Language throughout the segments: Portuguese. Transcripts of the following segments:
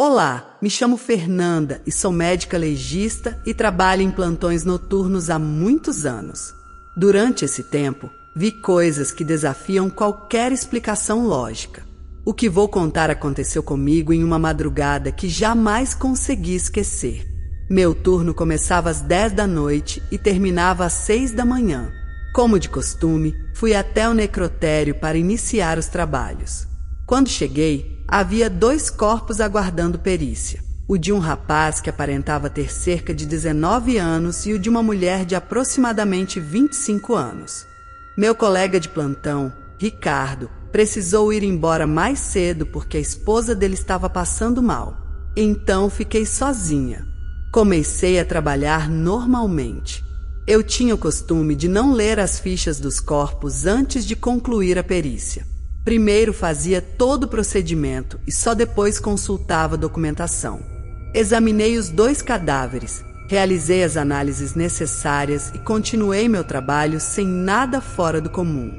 Olá, me chamo Fernanda e sou médica legista e trabalho em plantões noturnos há muitos anos. Durante esse tempo, vi coisas que desafiam qualquer explicação lógica. O que vou contar aconteceu comigo em uma madrugada que jamais consegui esquecer. Meu turno começava às 10 da noite e terminava às 6 da manhã. Como de costume, fui até o necrotério para iniciar os trabalhos. Quando cheguei, havia 2 corpos aguardando perícia. O de um rapaz que aparentava ter cerca de 19 anos e o de uma mulher de aproximadamente 25 anos. Meu colega de plantão, Ricardo, precisou ir embora mais cedo porque a esposa dele estava passando mal. Então fiquei sozinha. Comecei a trabalhar normalmente. Eu tinha o costume de não ler as fichas dos corpos antes de concluir a perícia. Primeiro fazia todo o procedimento e só depois consultava a documentação. Examinei os 2 cadáveres, realizei as análises necessárias e continuei meu trabalho sem nada fora do comum.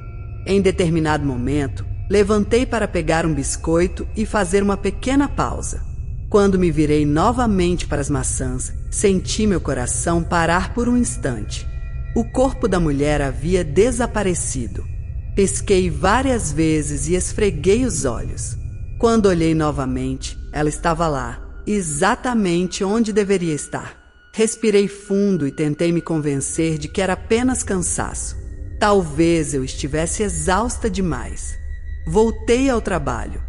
Em determinado momento, levantei para pegar um biscoito e fazer uma pequena pausa. Quando me virei novamente para as maçãs, senti meu coração parar por um instante. O corpo da mulher havia desaparecido. Pisquei várias vezes e esfreguei os olhos. Quando olhei novamente, ela estava lá, exatamente onde deveria estar. Respirei fundo e tentei me convencer de que era apenas cansaço. Talvez eu estivesse exausta demais. Voltei ao trabalho.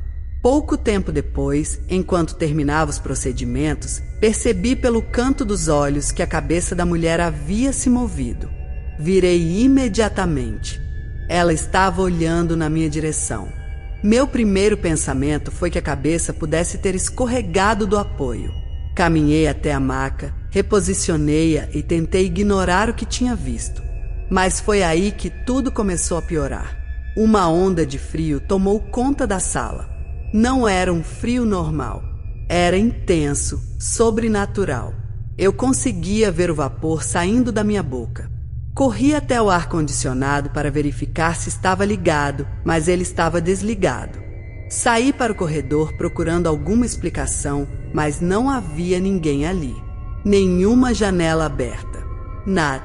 Pouco tempo depois, enquanto terminava os procedimentos, percebi pelo canto dos olhos que a cabeça da mulher havia se movido. Virei imediatamente. Ela estava olhando na minha direção. Meu primeiro pensamento foi que a cabeça pudesse ter escorregado do apoio. Caminhei até a maca, reposicionei-a e tentei ignorar o que tinha visto. Mas foi aí que tudo começou a piorar. Uma onda de frio tomou conta da sala. Não era um frio normal. Era intenso, sobrenatural. Eu conseguia ver o vapor saindo da minha boca. Corri até o ar-condicionado para verificar se estava ligado, mas ele estava desligado. Saí para o corredor procurando alguma explicação, mas não havia ninguém ali. Nenhuma janela aberta. Nada.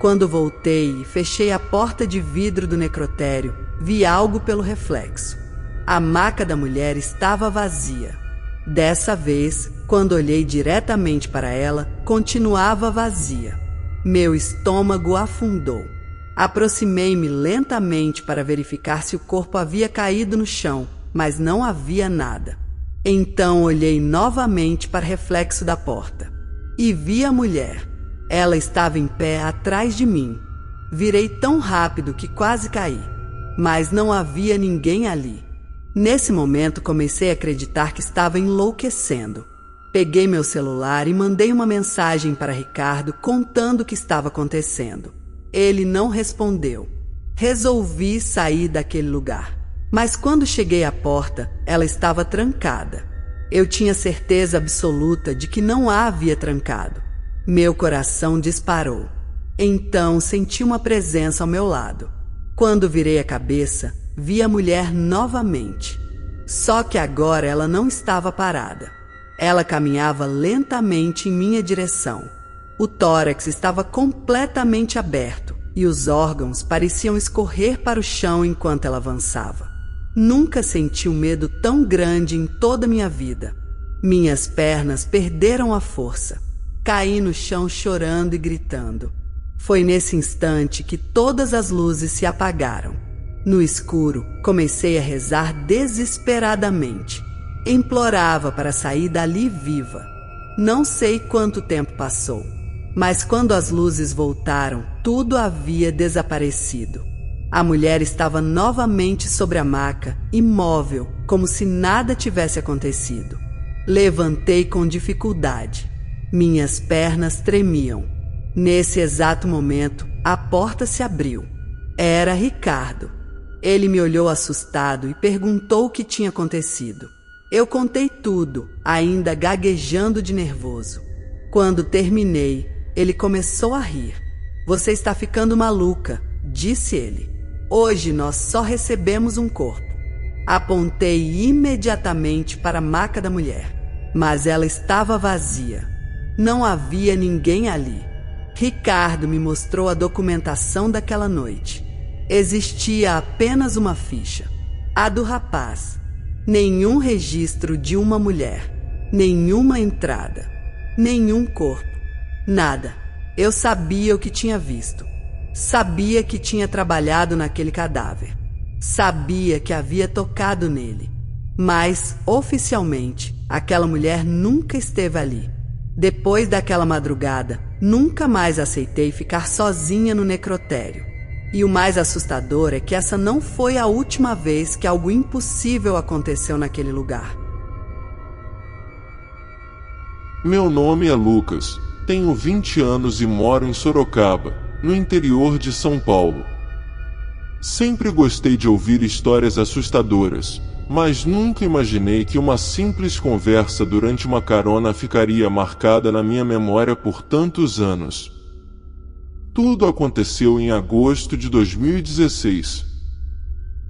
Quando voltei e fechei a porta de vidro do necrotério, vi algo pelo reflexo. A maca da mulher estava vazia. Dessa vez, quando olhei diretamente para ela, continuava vazia. Meu estômago afundou. Aproximei-me lentamente para verificar se o corpo havia caído no chão, mas não havia nada. Então olhei novamente para o reflexo da porta e vi a mulher. Ela estava em pé atrás de mim. Virei tão rápido que quase caí, mas não havia ninguém ali. Nesse momento comecei a acreditar que estava enlouquecendo. Peguei meu celular e mandei uma mensagem para Ricardo contando o que estava acontecendo. Ele não respondeu. Resolvi sair daquele lugar. Mas quando cheguei à porta, ela estava trancada. Eu tinha certeza absoluta de que não a havia trancado. Meu coração disparou. Então senti uma presença ao meu lado. Quando virei a cabeça, vi a mulher novamente. Só que agora ela não estava parada. Ela caminhava lentamente em minha direção. O tórax estava completamente aberto e os órgãos pareciam escorrer para o chão enquanto ela avançava. Nunca senti um medo tão grande em toda a minha vida. Minhas pernas perderam a força. Caí no chão chorando e gritando. Foi nesse instante que todas as luzes se apagaram. No escuro, comecei a rezar desesperadamente. Implorava para sair dali viva. Não sei quanto tempo passou, mas quando as luzes voltaram, tudo havia desaparecido. A mulher estava novamente sobre a maca, imóvel, como se nada tivesse acontecido. Levantei com dificuldade. Minhas pernas tremiam. Nesse exato momento, a porta se abriu. Era Ricardo. Ele me olhou assustado e perguntou o que tinha acontecido. Eu contei tudo, ainda gaguejando de nervoso. Quando terminei, ele começou a rir. "Você está ficando maluca", disse ele. "Hoje nós só recebemos um corpo." Apontei imediatamente para a maca da mulher. mas ela estava vazia. Não havia ninguém ali. Ricardo me mostrou a documentação daquela noite. Existia apenas uma ficha, a do rapaz. Nenhum registro de uma mulher, nenhuma entrada, nenhum corpo, nada. Eu sabia o que tinha visto. Sabia que tinha trabalhado naquele cadáver. Sabia que havia tocado nele. Mas, oficialmente, aquela mulher nunca esteve ali. Depois daquela madrugada, nunca mais aceitei ficar sozinha no necrotério. E o mais assustador é que essa não foi a última vez que algo impossível aconteceu naquele lugar. Meu nome é Lucas, tenho 20 anos e moro em Sorocaba, no interior de São Paulo. Sempre gostei de ouvir histórias assustadoras, mas nunca imaginei que uma simples conversa durante uma carona ficaria marcada na minha memória por tantos anos. Tudo aconteceu em agosto de 2016.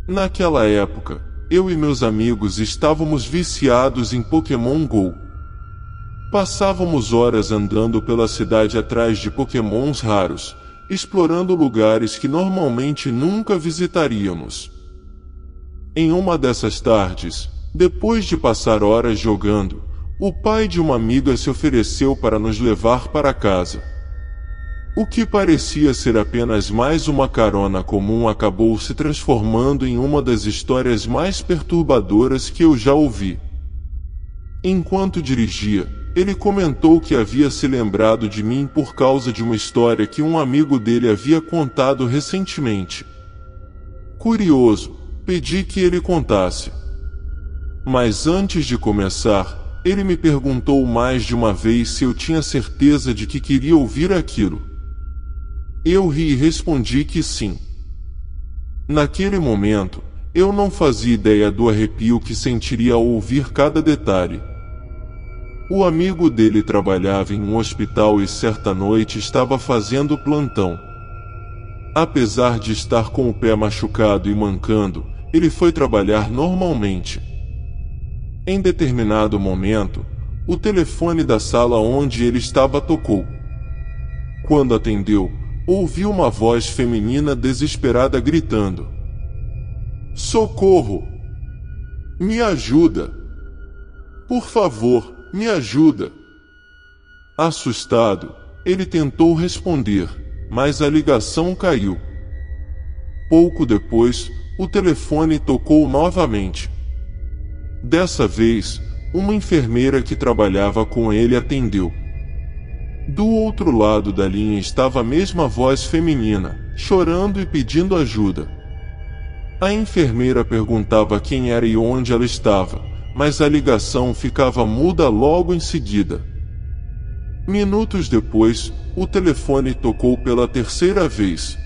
Naquela época, eu e meus amigos estávamos viciados em Pokémon Go. Passávamos horas andando pela cidade atrás de Pokémons raros, explorando lugares que normalmente nunca visitaríamos. Em uma dessas tardes, depois de passar horas jogando, o pai de uma amiga se ofereceu para nos levar para casa. O que parecia ser apenas mais uma carona comum acabou se transformando em uma das histórias mais perturbadoras que eu já ouvi. Enquanto dirigia, ele comentou que havia se lembrado de mim por causa de uma história que um amigo dele havia contado recentemente. Curioso, pedi que ele contasse. Mas antes de começar, ele me perguntou mais de uma vez se eu tinha certeza de que queria ouvir aquilo. Eu ri e respondi que sim. Naquele momento, eu não fazia ideia do arrepio que sentiria ao ouvir cada detalhe. O amigo dele trabalhava em um hospital e certa noite estava fazendo plantão. Apesar de estar com o pé machucado e mancando, ele foi trabalhar normalmente. Em determinado momento, o telefone da sala onde ele estava tocou. Quando atendeu, ouviu uma voz feminina desesperada gritando: "Socorro! Me ajuda! Por favor, me ajuda!" Assustado, ele tentou responder, mas a ligação caiu. Pouco depois, o telefone tocou novamente. Dessa vez, uma enfermeira que trabalhava com ele atendeu. Do outro lado da linha estava a mesma voz feminina, chorando e pedindo ajuda. A enfermeira perguntava quem era e onde ela estava, mas a ligação ficava muda logo em seguida. Minutos depois, o telefone tocou pela terceira vez.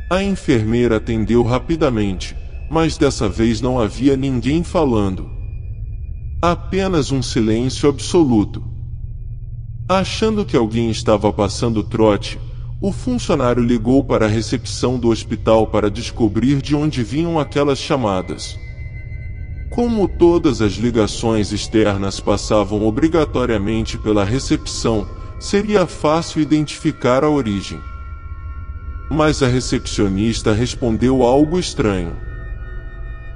A enfermeira atendeu rapidamente, mas dessa vez não havia ninguém falando. Apenas um silêncio absoluto. Achando que alguém estava passando trote, o funcionário ligou para a recepção do hospital para descobrir de onde vinham aquelas chamadas. Como todas as ligações externas passavam obrigatoriamente pela recepção, seria fácil identificar a origem. Mas a recepcionista respondeu algo estranho.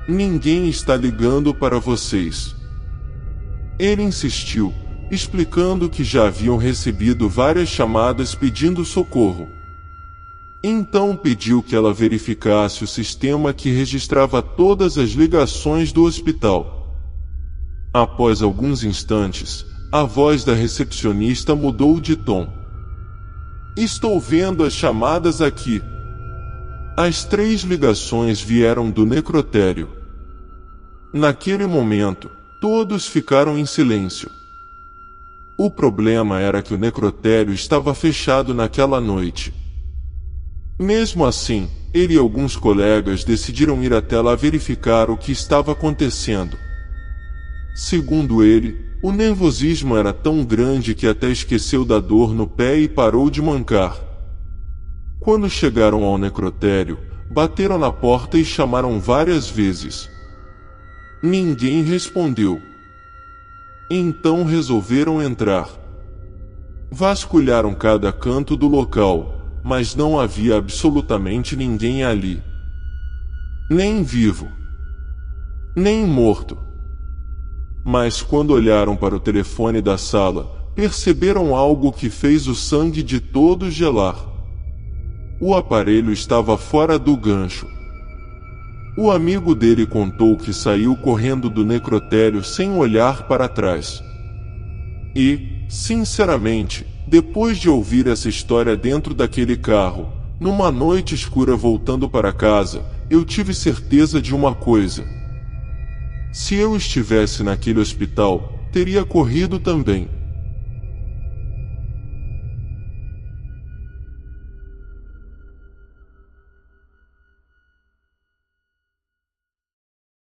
"Ninguém está ligando para vocês." Ele insistiu, explicando que já haviam recebido várias chamadas pedindo socorro. Então pediu que ela verificasse o sistema que registrava todas as ligações do hospital. Após alguns instantes, a voz da recepcionista mudou de tom. "Estou vendo as chamadas aqui." As 3 ligações vieram do necrotério. Naquele momento, todos ficaram em silêncio. O problema era que o necrotério estava fechado naquela noite. Mesmo assim, ele e alguns colegas decidiram ir até lá verificar o que estava acontecendo. Segundo ele, o nervosismo era tão grande que até esqueceu da dor no pé e parou de mancar. Quando chegaram ao necrotério, bateram na porta e chamaram várias vezes. Ninguém respondeu. Então resolveram entrar. Vasculharam cada canto do local, mas não havia absolutamente ninguém ali. Nem vivo, nem morto. Mas quando olharam para o telefone da sala, perceberam algo que fez o sangue de todos gelar. O aparelho estava fora do gancho. O amigo dele contou que saiu correndo do necrotério sem olhar para trás. E, sinceramente, depois de ouvir essa história dentro daquele carro, numa noite escura voltando para casa, eu tive certeza de uma coisa. Se eu estivesse naquele hospital, teria corrido também.